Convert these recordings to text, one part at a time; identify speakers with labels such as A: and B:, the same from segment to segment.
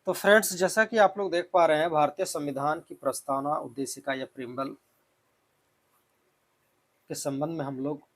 A: तो फ्रेंड्स, जैसा कि आप लोग देख पा रहे हैं, भारतीय संविधान की प्रस्तावना, उद्देशिका या प्रीम्बल के संबंध में हम लोग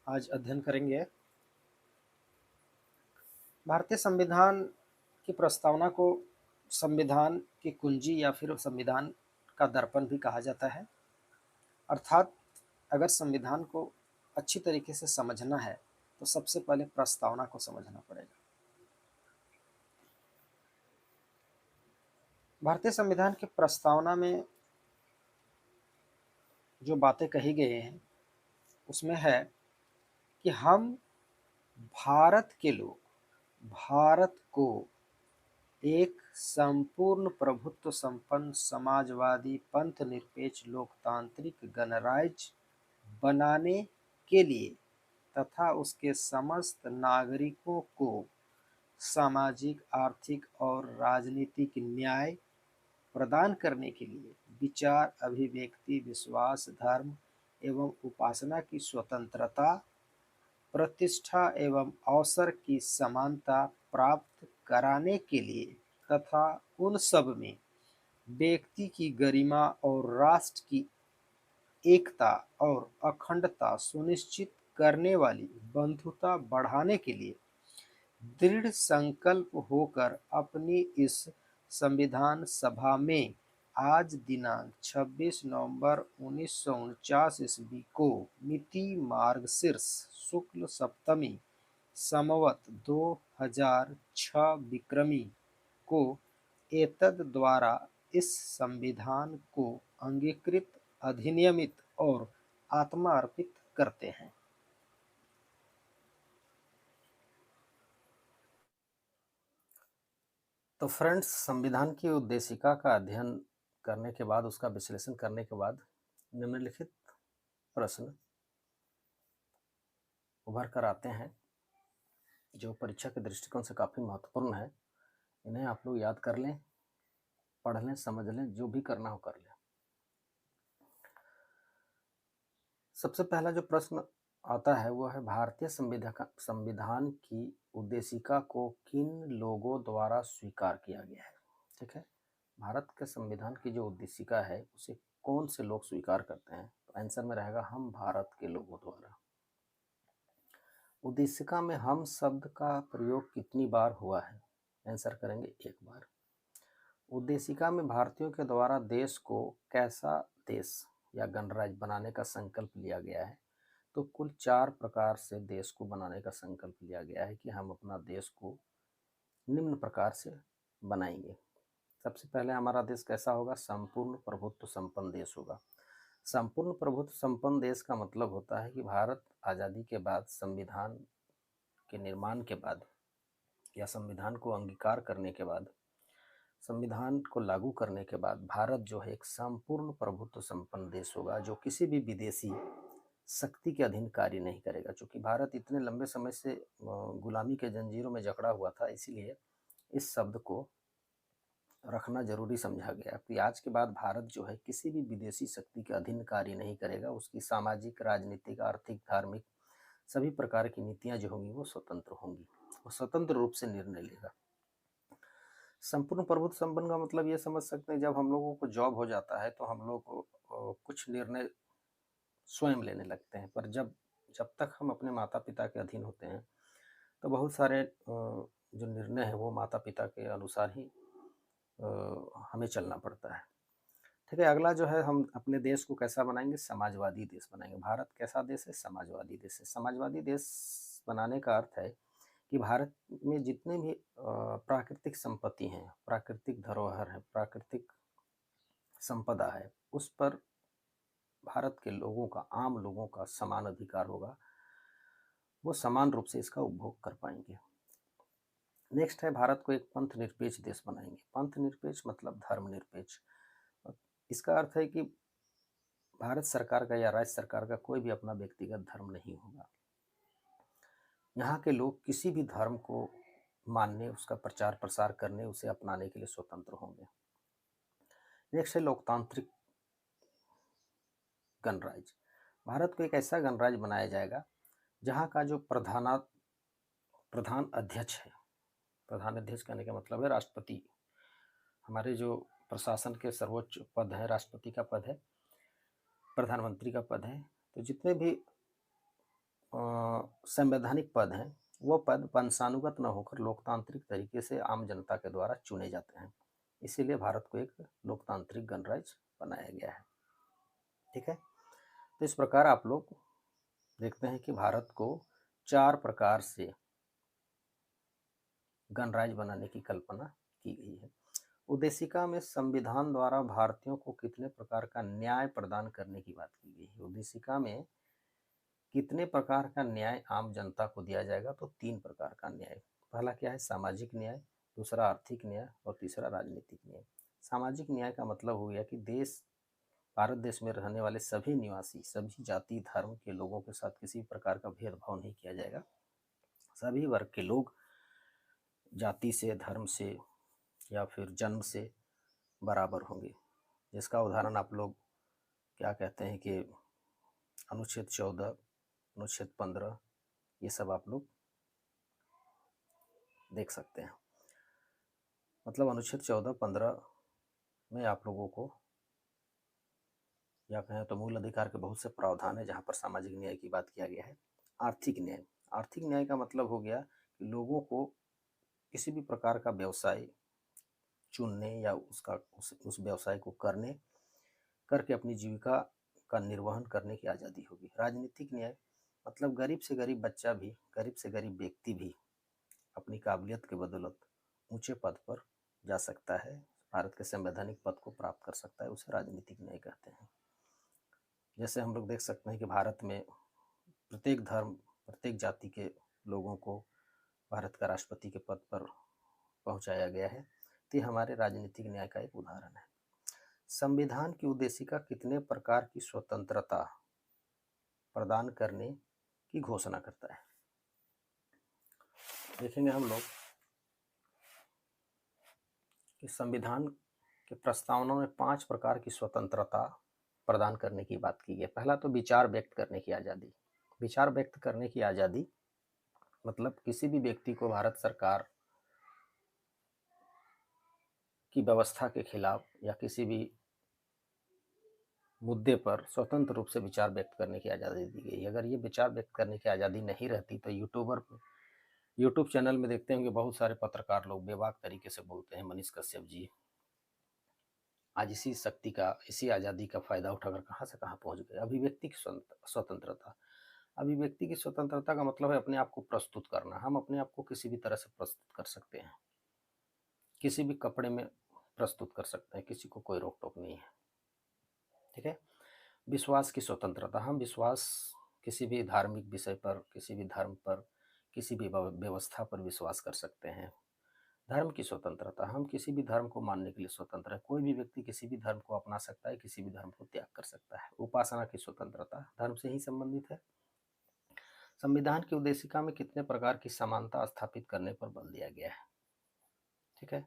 A: आज अध्ययन करेंगे। भारतीय संविधान की प्रस्तावना को संविधान की कुंजी या फिर संविधान का दर्पण भी कहा जाता है। अर्थात अगर संविधान को अच्छी तरीके से समझना है तो सबसे पहले प्रस्तावना को समझना पड़ेगा। भारतीय संविधान की प्रस्तावना में जो बातें कही गई हैं उसमें है कि हम भारत के लोग भारत को एक संपूर्ण प्रभुत्व संपन्न समाजवादी पंथ निरपेक्ष लोकतांत्रिक गणराज्य बनाने के लिए तथा उसके समस्त नागरिकों को सामाजिक, आर्थिक और राजनीतिक न्याय प्रदान करने के लिए विचार, अभिव्यक्ति, विश्वास, धर्म एवं उपासना की स्वतंत्रता, प्रतिष्ठा एवं अवसर की समानता प्राप्त कराने के लिए तथा उन सब में व्यक्ति की गरिमा और राष्ट्र की एकता और अखंडता सुनिश्चित करने वाली बंधुता बढ़ाने के लिए दृढ़ संकल्प होकर अपनी इस संविधान सभा में आज दिनांक 26 नवंबर 1949 ईस्वी को मिति मार्गशीर्ष शुक्ल सप्तमी संवत 2006 विक्रमी को एतद द्वारा इस संविधान को अंगीकृत, अधिनियमित और आत्मा अर्पित करते हैं। तो फ्रेंड्स, संविधान की उद्देशिका का अध्ययन करने के बाद, उसका विश्लेषण करने के बाद निम्नलिखित प्रश्न उभर कर आते हैं जो परीक्षा के दृष्टिकोण से काफ़ी महत्वपूर्ण है। इन्हें आप लोग याद कर लें, पढ़ लें, समझ लें, जो भी करना हो कर लें। सबसे पहला जो प्रश्न आता है वो है, भारतीय संविधान की उद्देशिका को किन लोगों द्वारा स्वीकार किया गया है। ठीक है, भारत के संविधान की जो उद्देशिका है उसे कौन से लोग स्वीकार करते हैं? तो आंसर में रहेगा हम भारत के लोगों द्वारा। उद्देशिका में हम शब्द का प्रयोग कितनी बार हुआ है? आंसर करेंगे एक बार। उद्देशिका में भारतीयों के द्वारा देश को कैसा देश या गणराज्य बनाने का संकल्प लिया गया है? तो कुल 4 प्रकार से देश को बनाने का संकल्प लिया गया है कि हम अपना देश को निम्न प्रकार से बनाएंगे। सबसे पहले हमारा देश कैसा होगा? संपूर्ण प्रभुत्व संपन्न देश होगा। संपूर्ण प्रभुत्व संपन्न देश का मतलब होता है कि भारत आज़ादी के बाद, संविधान के निर्माण के बाद या संविधान को अंगीकार करने के बाद, संविधान को लागू करने के बाद भारत जो है एक संपूर्ण प्रभुत्व संपन्न देश होगा जो किसी भी विदेशी शक्ति के अधीन कार्य नहीं करेगा। क्योंकि भारत इतने लंबे समय से गुलामी के जंजीरों में जकड़ा हुआ था, इसीलिए इस शब्द को रखना जरूरी समझा गया कि आज के बाद भारत जो है किसी भी विदेशी शक्ति के अधीन कार्य नहीं करेगा। उसकी सामाजिक, राजनीतिक, आर्थिक, धार्मिक सभी प्रकार की नीतियां जो होंगी वो स्वतंत्र होंगी, वो स्वतंत्र रूप से निर्णय लेगा। संपूर्ण प्रभुत्व संपन्न का मतलब ये समझ सकते हैं, जब हम लोगों को जॉब हो जाता है तो हम लोग कुछ निर्णय स्वयं लेने लगते हैं, पर जब जब तक हम अपने माता पिता के अधीन होते हैं तो बहुत सारे जो निर्णय है वो माता पिता के अनुसार ही हमें चलना पड़ता है। ठीक है, अगला जो है, हम अपने देश को कैसा बनाएंगे? समाजवादी देश बनाएंगे। भारत कैसा देश है? समाजवादी देश है। समाजवादी देश बनाने का अर्थ है कि भारत में जितने भी प्राकृतिक संपत्ति हैं, प्राकृतिक धरोहर है, प्राकृतिक संपदा है, उस पर भारत के लोगों का, आम लोगों का समान अधिकार होगा। वो समान रूप से इसका उपभोग कर पाएंगे। नेक्स्ट है, भारत को एक पंथ निरपेक्ष देश बनाएंगे। पंथ निरपेक्ष मतलब धर्मनिरपेक्ष। इसका अर्थ है कि भारत सरकार का या राज्य सरकार का कोई भी अपना व्यक्तिगत धर्म नहीं होगा। यहाँ के लोग किसी भी धर्म को मानने, उसका प्रचार प्रसार करने, उसे अपनाने के लिए स्वतंत्र होंगे। नेक्स्ट है लोकतांत्रिक गणराज्य। भारत को एक ऐसा गणराज्य बनाया जाएगा जहाँ का जो प्रधान अध्यक्ष है, प्रधान अध्यक्ष कहने का मतलब है राष्ट्रपति, हमारे जो प्रशासन के सर्वोच्च पद है, राष्ट्रपति का पद है, प्रधानमंत्री का पद है, तो जितने भी संवैधानिक पद हैं वो पद वंशानुगत न होकर लोकतांत्रिक तरीके से आम जनता के द्वारा चुने जाते हैं। इसीलिए भारत को एक लोकतांत्रिक गणराज्य बनाया गया है। ठीक है, तो इस प्रकार आप लोग देखते हैं कि भारत को 4 प्रकार से गणराज्य बनाने की कल्पना की गई है। उद्देशिका में संविधान द्वारा भारतीयों को कितने प्रकार का न्याय प्रदान करने की बात की गई है। उद्देशिका में कितने प्रकार का न्याय आम जनता को दिया जाएगा, तो 3 प्रकार का न्याय। पहला क्या है, सामाजिक न्याय, दूसरा आर्थिक न्याय और तीसरा राजनीतिक न्याय। सामाजिक न्याय का मतलब हो गया कि भारत देश में रहने वाले सभी निवासी, सभी जाति धर्म के लोगों के साथ किसी प्रकार का भेदभाव नहीं किया जाएगा। सभी वर्ग के लोग जाति से, धर्म से या फिर जन्म से बराबर होंगे। जिसका उदाहरण आप लोग क्या कहते हैं कि अनुच्छेद 14, अनुच्छेद 15, ये सब आप लोग देख सकते हैं। मतलब अनुच्छेद 14, 15 में आप लोगों को, या कहें तो मूल अधिकार के बहुत से प्रावधान है जहाँ पर सामाजिक न्याय की बात किया गया है। आर्थिक न्याय, आर्थिक न्याय का मतलब हो गया कि लोगों को किसी भी प्रकार का व्यवसाय चुनने या उस व्यवसाय को करके अपनी जीविका का निर्वहन करने की आज़ादी होगी। राजनीतिक न्याय मतलब गरीब से गरीब बच्चा भी, गरीब से गरीब व्यक्ति भी अपनी काबिलियत के बदौलत ऊंचे पद पर जा सकता है, भारत के संवैधानिक पद को प्राप्त कर सकता है, उसे राजनीतिक न्याय कहते हैं। जैसे हम लोग देख सकते हैं कि भारत में प्रत्येक धर्म, प्रत्येक जाति के लोगों को भारत का राष्ट्रपति के पद पर पहुंचाया गया है। तो ये हमारे राजनीतिक न्याय का एक उदाहरण है। संविधान की उद्देशिका कितने प्रकार की स्वतंत्रता प्रदान करने की घोषणा करता है। देखेंगे हम लोग कि संविधान के प्रस्तावना में 5 प्रकार की स्वतंत्रता प्रदान करने की बात की गई। पहला तो विचार व्यक्त करने की आज़ादी। विचार व्यक्त करने की आज़ादी मतलब किसी भी व्यक्ति को भारत सरकार की व्यवस्था के खिलाफ या किसी भी मुद्दे पर स्वतंत्र रूप से विचार व्यक्त करने की आज़ादी दी गई। अगर ये विचार व्यक्त करने की आज़ादी नहीं रहती तो यूट्यूब चैनल में देखते होंगे बहुत सारे पत्रकार लोग बेबाक तरीके से बोलते हैं। मनीष कश्यप जी आज इसी शक्ति का, इसी आज़ादी का फ़ायदा उठाकर कहाँ से कहाँ पहुँच गए। अभिव्यक्ति की स्वतंत्रता, अभिव्यक्ति की स्वतंत्रता का मतलब है अपने आप को प्रस्तुत करना। हम अपने आप को किसी भी तरह से प्रस्तुत कर सकते हैं, किसी भी कपड़े में प्रस्तुत कर सकते हैं, किसी को कोई रोक टोक नहीं है। ठीक है। विश्वास की स्वतंत्रता, हम विश्वास किसी भी धार्मिक विषय पर, किसी भी धर्म पर, किसी भी व्यवस्था पर विश्वास कर सकते हैं। धर्म की स्वतंत्रता, हम किसी भी धर्म को मानने के लिए स्वतंत्र है। कोई भी व्यक्ति किसी भी धर्म को अपना सकता है, किसी भी धर्म को त्याग कर सकता है। उपासना की स्वतंत्रता धर्म से ही संबंधित है। संविधान की उद्देशिका में कितने प्रकार की समानता स्थापित करने पर बल दिया गया है। ठीक है,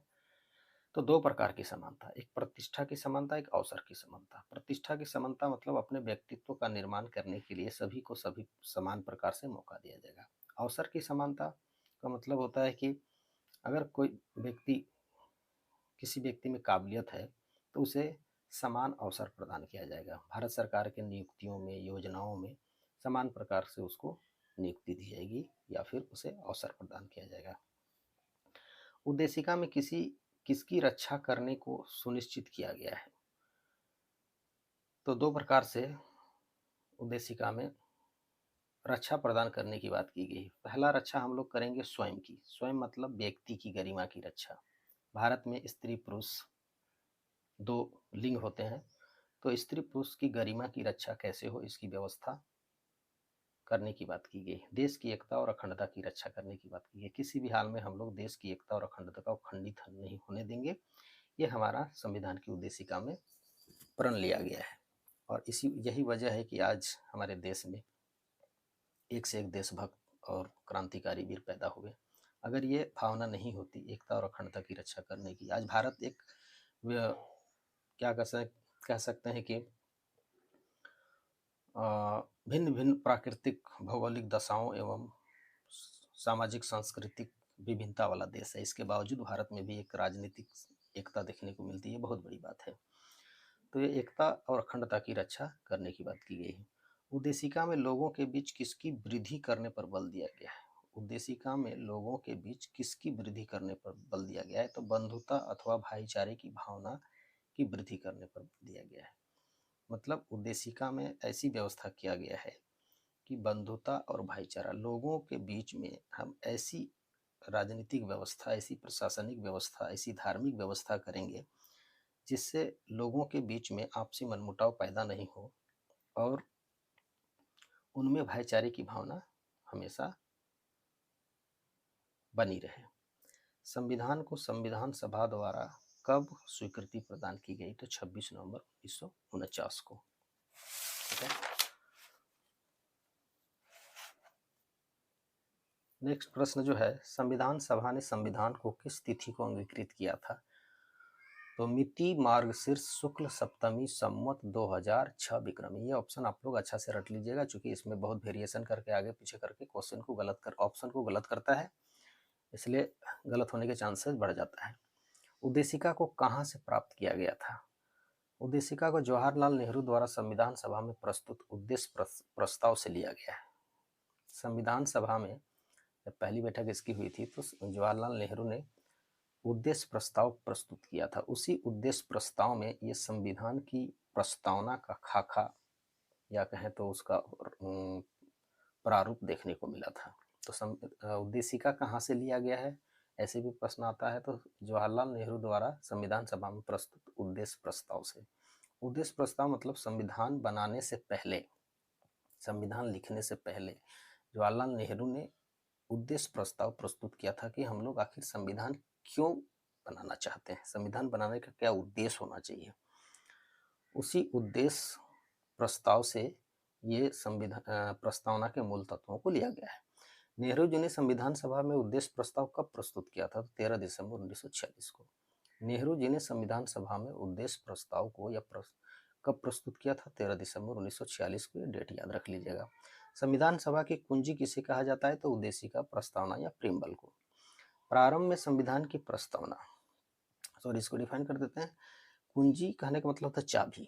A: तो 2 प्रकार की समानता, एक प्रतिष्ठा की समानता, एक अवसर की समानता। प्रतिष्ठा की समानता मतलब अपने व्यक्तित्व का निर्माण करने के लिए सभी को सभी समान प्रकार से मौका दिया जाएगा। अवसर की समानता का मतलब होता है कि अगर कोई व्यक्ति, किसी व्यक्ति में काबिलियत है तो उसे समान अवसर प्रदान किया जाएगा। भारत सरकार के नियुक्तियों में, योजनाओं में समान प्रकार से उसको नियुक्ति दी जाएगी या फिर उसे अवसर प्रदान किया जाएगा। उद्देशिका में किसकी रक्षा करने को सुनिश्चित किया गया है। तो 2 प्रकार से उद्देशिका में रक्षा प्रदान करने की बात की गई। पहला रक्षा हम लोग करेंगे स्वयं की। स्वयं मतलब व्यक्ति की गरिमा की रक्षा। भारत में स्त्री पुरुष 2 लिंग होते हैं, तो स्त्री पुरुष की गरिमा की रक्षा कैसे हो इसकी व्यवस्था करने की बात की गई। देश की एकता और अखंडता की रक्षा करने की बात की गई। किसी भी हाल में हम लोग देश की एकता और अखंडता को खंडित नहीं होने देंगे। ये हमारा संविधान की उद्देशिका में प्रण लिया गया है और यही वजह है कि आज हमारे देश में एक से एक देशभक्त और क्रांतिकारी वीर पैदा हुए। अगर ये भावना नहीं होती एकता और अखंडता की रक्षा करने की, आज भारत एक क्या कह सकते हैं कि भिन्न भिन्न प्राकृतिक भौगोलिक दशाओं एवं सामाजिक सांस्कृतिक विभिन्नता वाला देश है। इसके बावजूद भारत में भी एक राजनीतिक एकता देखने को मिलती है, बहुत बड़ी बात है। तो ये एकता और अखंडता की रक्षा करने की बात की गई है। उद्देशिका में लोगों के बीच किसकी वृद्धि करने पर बल दिया गया है? उद्देशिका में लोगों के बीच किसकी वृद्धि करने पर बल दिया गया है? तो बंधुता अथवा भाईचारे की भावना की वृद्धि करने पर बल दिया गया है। मतलब उद्देशिका में ऐसी व्यवस्था किया गया है कि बंधुता और भाईचारा, लोगों के बीच में हम ऐसी राजनीतिक व्यवस्था, ऐसी प्रशासनिक व्यवस्था, ऐसी धार्मिक व्यवस्था करेंगे जिससे लोगों के बीच में आपसी मनमुटाव पैदा नहीं हो और उनमें भाईचारे की भावना हमेशा बनी रहे। संविधान को संविधान सभा द्वारा कब स्वीकृति प्रदान की गई? तो 26 नवंबर 1949 को। ठीक है। नेक्स्ट प्रश्न जो है, संविधान सभा ने संविधान को किस तिथि को अंगीकृत किया था? तो मिति मार्गशीर्ष शुक्ल सप्तमी संवत 2006 विक्रमी। ये ऑप्शन आप लोग अच्छा से रट लीजिएगा, क्योंकि इसमें बहुत वेरिएशन करके आगे पीछे करके क्वेश्चन को ऑप्शन को गलत करता है, इसलिए गलत होने के चांसेस बढ़ जाता है। उद्देशिका को कहाँ से प्राप्त किया गया था? उद्देशिका को जवाहरलाल नेहरू द्वारा संविधान सभा में प्रस्तुत उद्देश्य प्रस्ताव से लिया गया है। संविधान सभा में जब पहली बैठक इसकी हुई थी तो जवाहरलाल नेहरू ने उद्देश्य प्रस्ताव प्रस्तुत किया था। उसी उद्देश्य प्रस्ताव में ये संविधान की प्रस्तावना का खाका या कहें तो उसका प्रारूप देखने को मिला था। तो उद्देशिका कहाँ से लिया गया है, ऐसे भी प्रश्न आता है। तो जवाहरलाल नेहरू द्वारा संविधान सभा में प्रस्तुत उद्देश्य प्रस्ताव से। उद्देश्य प्रस्ताव मतलब संविधान बनाने से पहले, संविधान लिखने से पहले जवाहरलाल नेहरू ने उद्देश्य प्रस्ताव प्रस्तुत किया था कि हम लोग आखिर संविधान क्यों बनाना चाहते हैं, संविधान बनाने का क्या उद्देश्य होना चाहिए। उसी उद्देश्य प्रस्ताव से ये संविधान प्रस्तावना के मूल तत्वों को लिया गया है। नेहरू जी ने संविधान सभा में उद्देश्य प्रस्ताव कब प्रस्तुत किया था? तो 13 दिसंबर 1946 को। नेहरू जी ने संविधान सभा में उद्देश्य प्रस्ताव को कब प्रस्तुत किया था? 13 दिसंबर 1946 को। ये डेट याद रख लीजिएगा। संविधान सभा की कुंजी किसे कहा जाता है? तो उद्देशिका, प्रस्तावना या प्रीम्बल को। प्रारंभ में संविधान की प्रस्तावना, सॉरी इसको डिफाइन कर देते हैं। कुंजी कहने का मतलब होता है चाबी।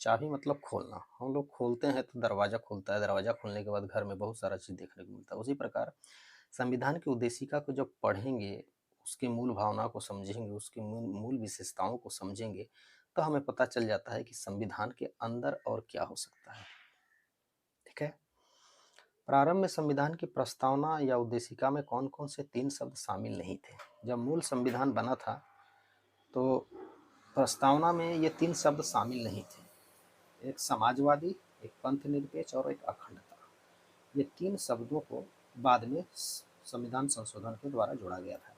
A: चाबी मतलब खोलना। हम लोग खोलते हैं तो दरवाजा खुलता है, दरवाजा खुलने के बाद घर में बहुत सारा चीज़ देखने को मिलता है। उसी प्रकार संविधान की उद्देशिका को जब पढ़ेंगे, उसकी मूल भावना को समझेंगे, उसकी मूल विशेषताओं को समझेंगे, तो हमें पता चल जाता है कि संविधान के अंदर और क्या हो सकता है। ठीक है। प्रारंभ में संविधान की प्रस्तावना या उद्देशिका में कौन कौन से 3 शब्द शामिल नहीं थे? जब मूल संविधान बना था तो प्रस्तावना में ये 3 शब्द शामिल नहीं थे। एक समाजवादी, एक पंथ निरपेक्ष और एक अखंडता। ये 3 शब्दों को बाद में संविधान संशोधन के द्वारा जोड़ा गया था।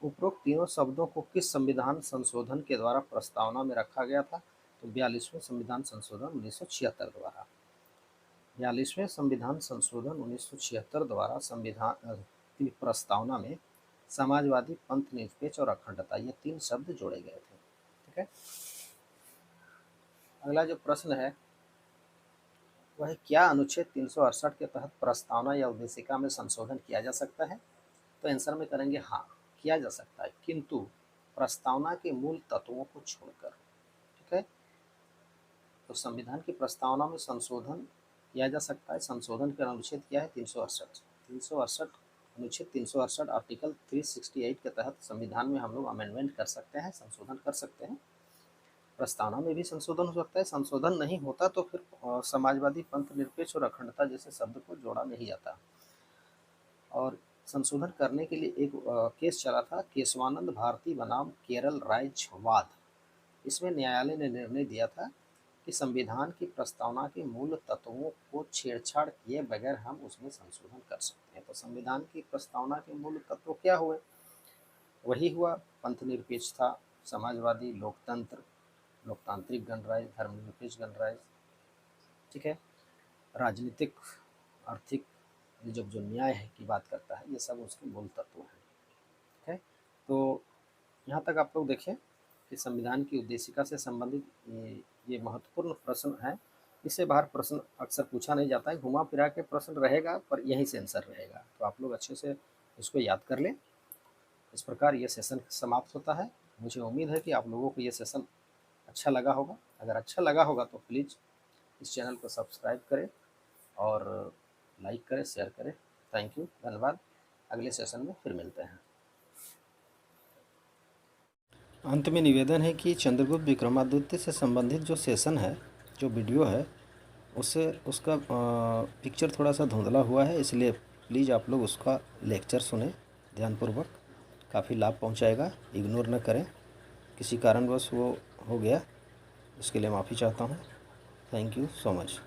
A: उपरोक्त तीनों शब्दों को किस संविधान संशोधन के द्वारा प्रस्तावना में रखा गया था? तो 42वें संविधान संशोधन 1976 द्वारा। 42वें संविधान संशोधन 1976 द्वारा संविधान की प्रस्तावना में समाजवादी, पंथ निरपेक्ष और अखंडता, ये 3 शब्द जोड़े गए थे। ठीक है। अगला जो प्रश्न है वह क्या अनुच्छेद 368 के तहत प्रस्तावना या उद्देशिका में संशोधन किया जा सकता है? तो आंसर में करेंगे हाँ, किया जा सकता है, किंतु प्रस्तावना के मूल तत्वों को छोड़कर। ठीक है। तो संविधान की प्रस्तावना में संशोधन किया जा सकता है। संशोधन का अनुच्छेद क्या है? 368 अनुच्छेद 368 आर्टिकल 368 के तहत संविधान में हम लोग अमेंडमेंट कर सकते हैं, संशोधन कर सकते हैं। प्रस्तावना में भी संशोधन हो सकता है। संशोधन नहीं होता तो फिर समाजवादी, पंथ निरपेक्ष और अखंडता जैसे शब्द को जोड़ा नहीं जाता। और संशोधन करने के लिए एक केस चला था, केशवानंद भारती बनाम केरल राज्य वाद। इसमें न्यायालय ने निर्णय दिया था कि संविधान की प्रस्तावना के मूल तत्वों को छेड़छाड़ किए बगैर हम उसमें संशोधन कर सकते हैं। तो संविधान की प्रस्तावना के मूल तत्व क्या हुए? वही हुआ पंथ निरपेक्षता, समाजवादी, लोकतंत्र, लोकतांत्रिक गणराज्य, धर्मनिरपेक्ष गणराज्य। ठीक है। राजनीतिक, आर्थिक, जब जो न्याय है की बात करता है, ये सब उसके मूल तत्व हैं। ठीक है। तो यहाँ तक आप लोग देखें कि संविधान की उद्देशिका से संबंधित ये महत्वपूर्ण प्रश्न है। इससे बाहर प्रश्न अक्सर पूछा नहीं जाता है, घुमा फिरा के प्रश्न रहेगा पर यहीं से आंसर रहेगा। तो आप लोग अच्छे से इसको याद कर लें। इस प्रकार ये सेशन समाप्त होता है। मुझे उम्मीद है कि आप लोगों को ये सेशन अच्छा लगा होगा। अगर अच्छा लगा होगा तो प्लीज़ इस चैनल को सब्सक्राइब करें और लाइक करें, शेयर करें। थैंक यू, धन्यवाद। अगले सेशन में फिर मिलते हैं। अंत में निवेदन है कि चंद्रगुप्त विक्रमादित्य से संबंधित जो सेशन है, जो वीडियो है, उससे उसका पिक्चर थोड़ा सा धुंधला हुआ है, इसलिए प्लीज़ आप लोग उसका लेक्चर सुने ध्यानपूर्वक। काफ़ी लाभ पहुंचाएगा, इग्नोर न करें। किसी कारणवश वो हो गया, उसके लिए माफ़ी चाहता हूं। Thank you so much.